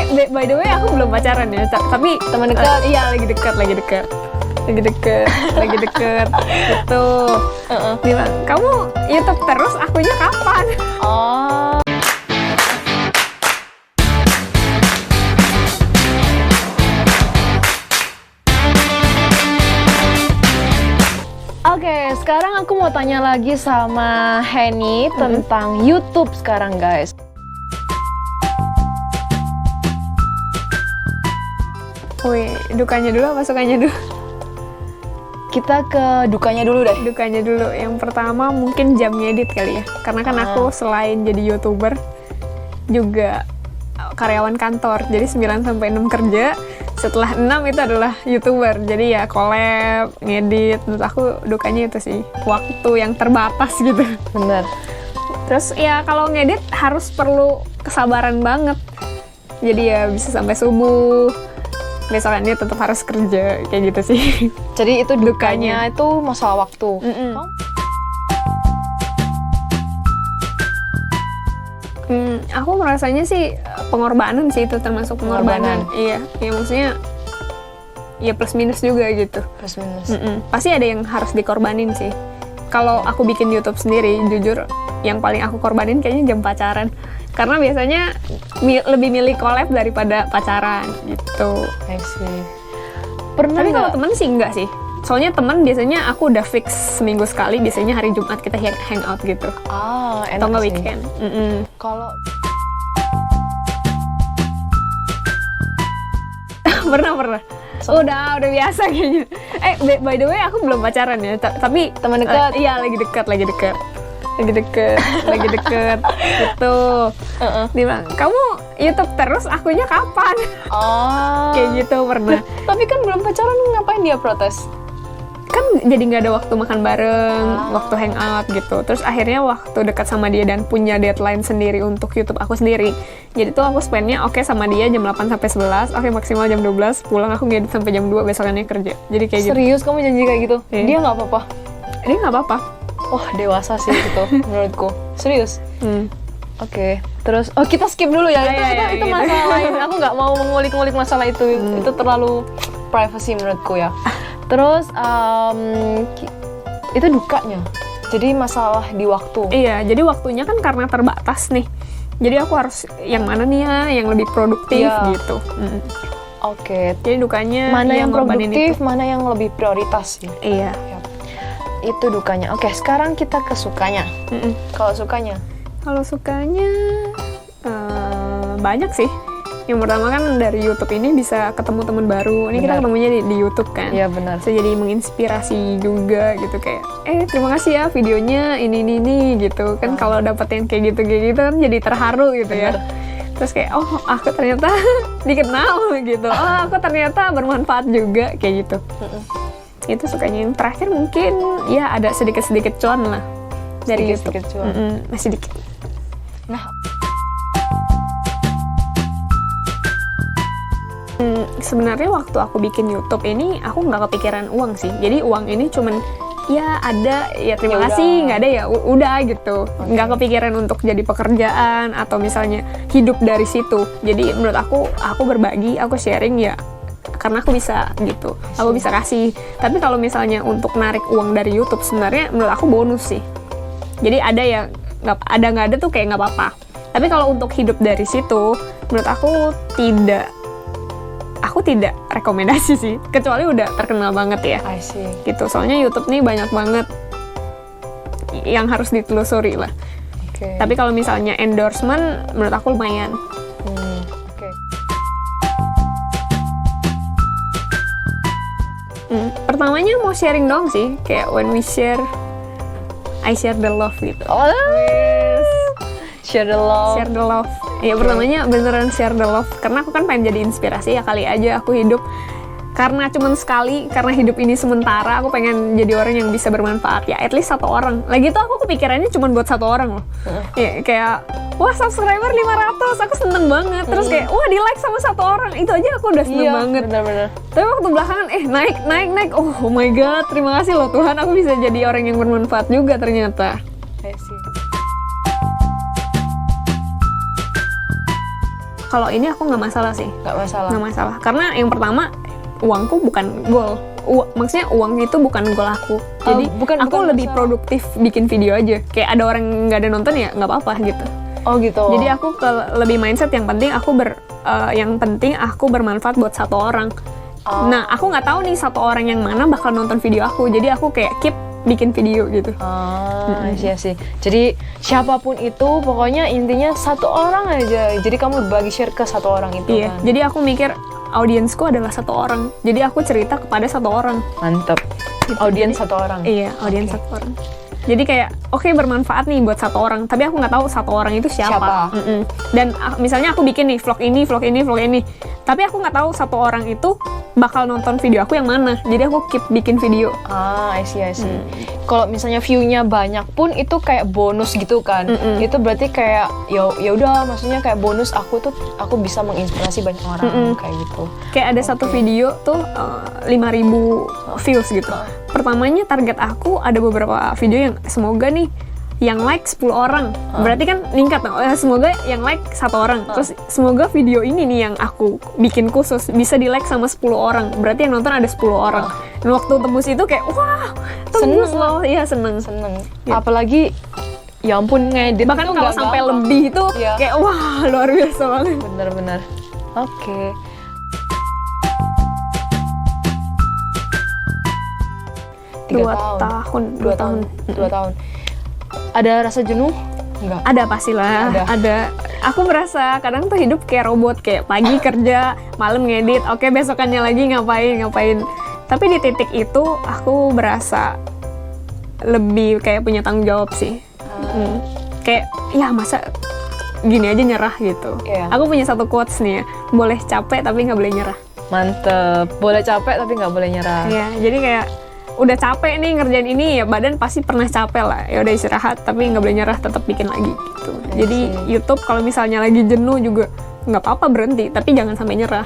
by the way aku belum pacaran ya, tapi Teman dekat? Iya, lagi dekat gitu. Bilang, kamu YouTube terus, akunya kapan? Oh. Oke, sekarang aku mau tanya lagi sama Henny tentang YouTube sekarang, guys. Wih, dukanya dulu apa sukanya dulu? Kita ke dukanya dulu deh. Dukanya dulu. Yang pertama mungkin jam ngedit kali ya. Karena kan aku selain jadi YouTuber juga karyawan kantor. Jadi 9 sampai 6 kerja. Setelah 6 itu adalah YouTuber. Jadi ya collab, ngedit. Menurut aku dukanya itu sih. Waktu yang terbatas gitu. Bener. Terus ya kalau ngedit harus perlu kesabaran banget. Jadi ya bisa sampai subuh. Besokannya tetap harus kerja, kayak gitu sih. Jadi itu dukanya itu masalah waktu. Aku merasanya sih pengorbanan sih, itu termasuk pengorbanan. Iya, ya maksudnya ya plus minus juga gitu. Plus minus. Pasti ada yang harus dikorbanin sih. Kalau aku bikin YouTube sendiri, jujur yang paling aku korbanin kayaknya jam pacaran. Karena biasanya lebih milih collab daripada pacaran gitu. I see. Pernah Tapi kalau nggak? temen sih enggak sih. Soalnya temen biasanya aku udah fix seminggu sekali, biasanya hari Jumat kita hangout gitu. Ah, enak Atau nggak sih. weekend. Kalau Pernah. Udah biasa kayaknya. By the way aku belum pacaran ya, tapi Teman dekat? Iya, lagi dekat gitu. Dia bilang, kamu YouTube terus, akunya kapan? oh. Kayak gitu pernah. Tapi kan belum pacaran, ngapain dia protes? Kan jadi nggak ada waktu makan bareng, waktu hangout gitu. Terus akhirnya waktu dekat sama dia dan punya deadline sendiri untuk YouTube aku sendiri. Jadi tuh aku spendnya oke sama dia jam 8 sampai 11, oke maksimal jam 12, pulang aku ngedit sampai jam 2, besokannya kerja. Jadi kayak gitu. Serius kamu janji kayak gitu? Iya. Dia nggak apa-apa? Ini nggak apa-apa. Wah, dewasa sih itu menurutku. Serius? Hmm. Oke. Terus, kita skip dulu ya. Itu gitu. masalah lain. Aku nggak mau mengulik-ngulik masalah itu. Itu terlalu privacy menurutku ya. Terus, itu dukanya. Jadi masalah di waktu. Iya, jadi waktunya kan karena terbatas nih. Jadi aku harus yang mana nih ya, yang lebih produktif gitu. Oke. Jadi dukanya Mana yang ngorbanin produktif, itu. mana yang lebih prioritas sih. Iya. Itu dukanya. Oke, sekarang kita ke sukanya. Kalau sukanya? Kalau sukanya banyak sih. Yang pertama kan dari YouTube ini bisa ketemu teman baru. Ini kita ketemunya di YouTube kan. Iya, benar. Bisa jadi menginspirasi juga gitu, kayak terima kasih ya videonya ini gitu kan. Kalau dapat yang kayak gitu kan jadi terharu gitu ya. Terus kayak aku ternyata dikenal gitu. Aku ternyata bermanfaat juga kayak gitu. Itu sukanya. Yang terakhir mungkin ya ada sedikit cuan lah dari YouTube. Sedikit cuan. Masih dikit. Nah, sebenarnya waktu aku bikin YouTube ini aku nggak kepikiran uang sih. Jadi uang ini cuman ya ada ya terima kasih, nggak ada ya udah gitu. Nggak kepikiran untuk jadi pekerjaan atau misalnya hidup dari situ. Jadi menurut aku berbagi, aku sharing ya karena aku bisa gitu. Aku bisa kasih. Tapi kalau misalnya untuk narik uang dari YouTube sebenarnya menurut aku bonus sih. Jadi ada ya nggak ada tuh kayak nggak apa-apa. Tapi kalau untuk hidup dari situ menurut aku tidak rekomendasi sih, kecuali udah terkenal banget ya. I see. Gitu, soalnya YouTube nih banyak banget yang harus ditelusuri lah. Oke. Tapi kalau misalnya endorsement, menurut aku lumayan. Oke. Pertamanya mau sharing dong sih, kayak when we share, I share the love gitu. Share the love. Share the love. Ya pertamanya beneran share the love, karena aku kan pengen jadi inspirasi ya, kali aja aku hidup karena cuman sekali, karena hidup ini sementara, aku pengen jadi orang yang bisa bermanfaat ya, at least satu orang. Lagi tuh aku kepikirannya cuman buat satu orang loh. Ya, kayak wah subscriber 500, aku seneng banget. Terus kayak wah di like sama satu orang, itu aja aku udah seneng banget. Benar-benar. Tapi waktu belakangan naik, oh my god, terima kasih loh Tuhan, aku bisa jadi orang yang bermanfaat juga ternyata. I see. Kalau ini aku nggak masalah sih. Nggak masalah. Nggak masalah. Karena yang pertama, uangku bukan goal. Maksudnya uang itu bukan goal aku. Jadi aku lebih produktif bikin video aja. Kayak ada orang yang nggak ada nonton ya nggak apa-apa gitu. Oh gitu. Jadi aku lebih mindset yang penting aku bermanfaat buat satu orang. Nah, aku nggak tahu nih satu orang yang mana bakal nonton video aku. Jadi aku kayak keep bikin video gitu. Iya sih. Jadi siapapun itu, pokoknya intinya satu orang aja. Jadi kamu berbagi share ke satu orang itu. Iya. Kan? Jadi aku mikir audiensku adalah satu orang. Jadi aku cerita kepada satu orang. Mantep. Gitu. Audiens satu orang. Iya, audiens satu orang. Jadi kayak bermanfaat nih buat satu orang. Tapi aku nggak tahu satu orang itu siapa. Dan misalnya aku bikin nih vlog ini. Tapi aku nggak tahu satu orang itu bakal nonton video aku yang mana. Jadi aku keep bikin video. I see. Kalau misalnya view-nya banyak pun itu kayak bonus gitu kan. Itu berarti kayak ya udah, maksudnya kayak bonus aku bisa menginspirasi banyak orang kayak gitu. Kayak ada satu video tuh 5.000 views gitu. Pertamanya target aku ada beberapa video yang semoga nih yang like 10 orang. Berarti kan meningkat. Semoga yang like 1 orang. Terus semoga video ini nih yang aku bikin khusus bisa di like sama 10 orang. Berarti yang nonton ada 10 orang. Dan waktu tembus itu kayak wah, tembus loh. Iya, seneng. Gitu. Apalagi ya ampun, ngedit bahkan kalau sampai lebih itu kayak wah, luar biasa banget. Bener-bener. Oke. Dua tahun. Ada rasa jenuh? Enggak. Ada pastilah. Ada. Aku merasa kadang tuh hidup kayak robot, kayak pagi kerja, malam ngedit, oke besokannya lagi ngapain. Tapi di titik itu aku berasa lebih kayak punya tanggung jawab sih. Kayak ya masa gini aja nyerah gitu. Aku punya satu quotes nih ya, boleh capek tapi nggak boleh nyerah. Mantep. Boleh capek tapi nggak boleh nyerah. Iya, jadi kayak udah capek nih ngerjain ini ya, badan pasti pernah capek lah, ya udah istirahat tapi nggak boleh nyerah, tetap bikin lagi gitu. Jadi YouTube kalau misalnya lagi jenuh juga nggak apa-apa berhenti, tapi jangan sampai nyerah,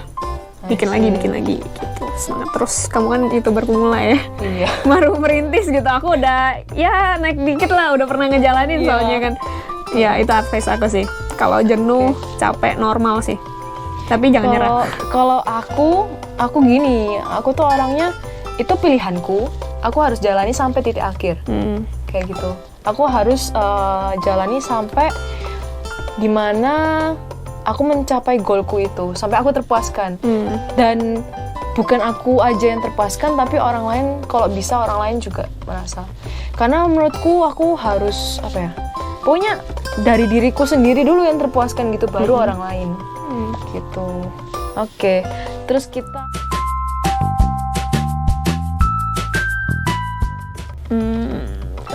bikin lagi gitu, semangat terus. Kamu kan YouTuber pemula ya. Iya. Baru merintis gitu, aku udah ya naik dikit lah, udah pernah ngejalanin soalnya kan. Ya itu advice aku sih, kalau jenuh capek normal sih, tapi jangan nyerah. Kalau aku gini, aku tuh orangnya itu pilihanku, aku harus jalani sampai titik akhir. Kayak gitu. Aku harus jalani sampai dimana aku mencapai goalku itu, sampai aku terpuaskan. Dan bukan aku aja yang terpuaskan, tapi orang lain, kalau bisa orang lain juga merasa. Karena menurutku aku harus pokoknya dari diriku sendiri dulu yang terpuaskan gitu, baru orang lain. Gitu. Oke. Terus kita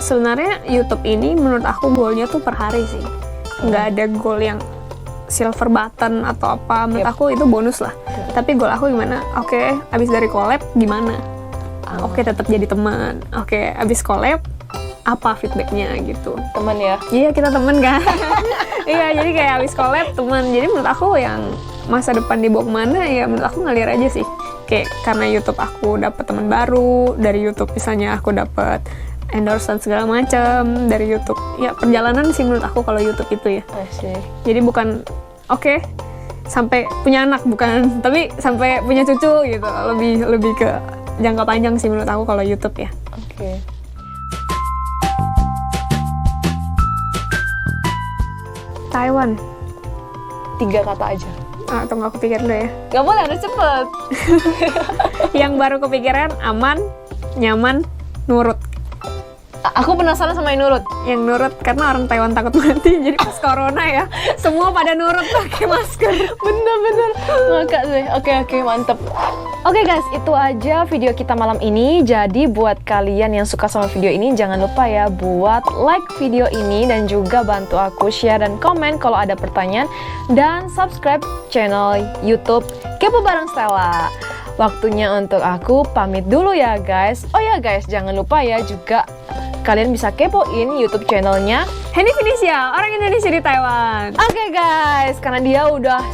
sebenarnya YouTube ini menurut aku goalnya tuh per hari sih, nggak ada goal yang silver button atau apa. Menurut aku itu bonus lah. Tapi goal aku gimana? Oke, abis dari collab gimana? Oke, tetap jadi teman. Oke, abis collab apa feedbacknya gitu? Teman ya? Iya, kita teman kan. Iya, jadi kayak abis collab teman. Jadi menurut aku yang masa depan dibawa kemana ya menurut aku ngalir aja sih. Kayak karena YouTube aku dapat teman baru, dari YouTube misalnya aku dapat endorsement segala macam dari YouTube. Ya perjalanan sih menurut aku kalau YouTube itu ya. Jadi bukan sampai punya anak, bukan, tapi sampai punya cucu gitu. Lebih ke jangka panjang sih menurut aku kalau YouTube ya. Taiwan. 3 kata aja. Atau nggak kepikiran dulu ya? Gak boleh, harus cepet. Yang baru kepikiran aman, nyaman, nurut. Aku penasaran sama yang nurut. Yang nurut karena orang Taiwan takut mati, jadi pas corona ya semua pada nurut pakai masker. Bener-bener ngakak sih. Oke, mantep. Oke guys, itu aja video kita malam ini. Jadi buat kalian yang suka sama video ini, jangan lupa ya buat like video ini dan juga bantu aku share dan komen kalau ada pertanyaan, dan subscribe channel YouTube Kepo Bareng Stella. Waktunya untuk aku pamit dulu ya guys. Oh ya guys, jangan lupa ya juga kalian bisa kepoin YouTube channelnya Henny Felicia, orang Indonesia di Taiwan. Oke guys, karena dia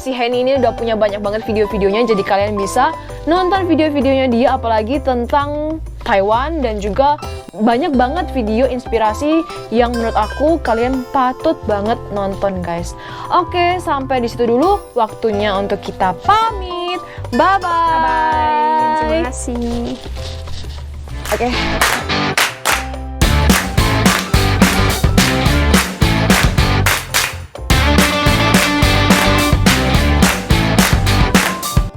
si Henny ini udah punya banyak banget video-videonya, jadi kalian bisa nonton video-videonya dia, apalagi tentang Taiwan, dan juga banyak banget video inspirasi yang menurut aku kalian patut banget nonton guys. Oke, sampai di situ dulu waktunya untuk kita pamit. Bye bye. Bye. Terima kasih. Oke.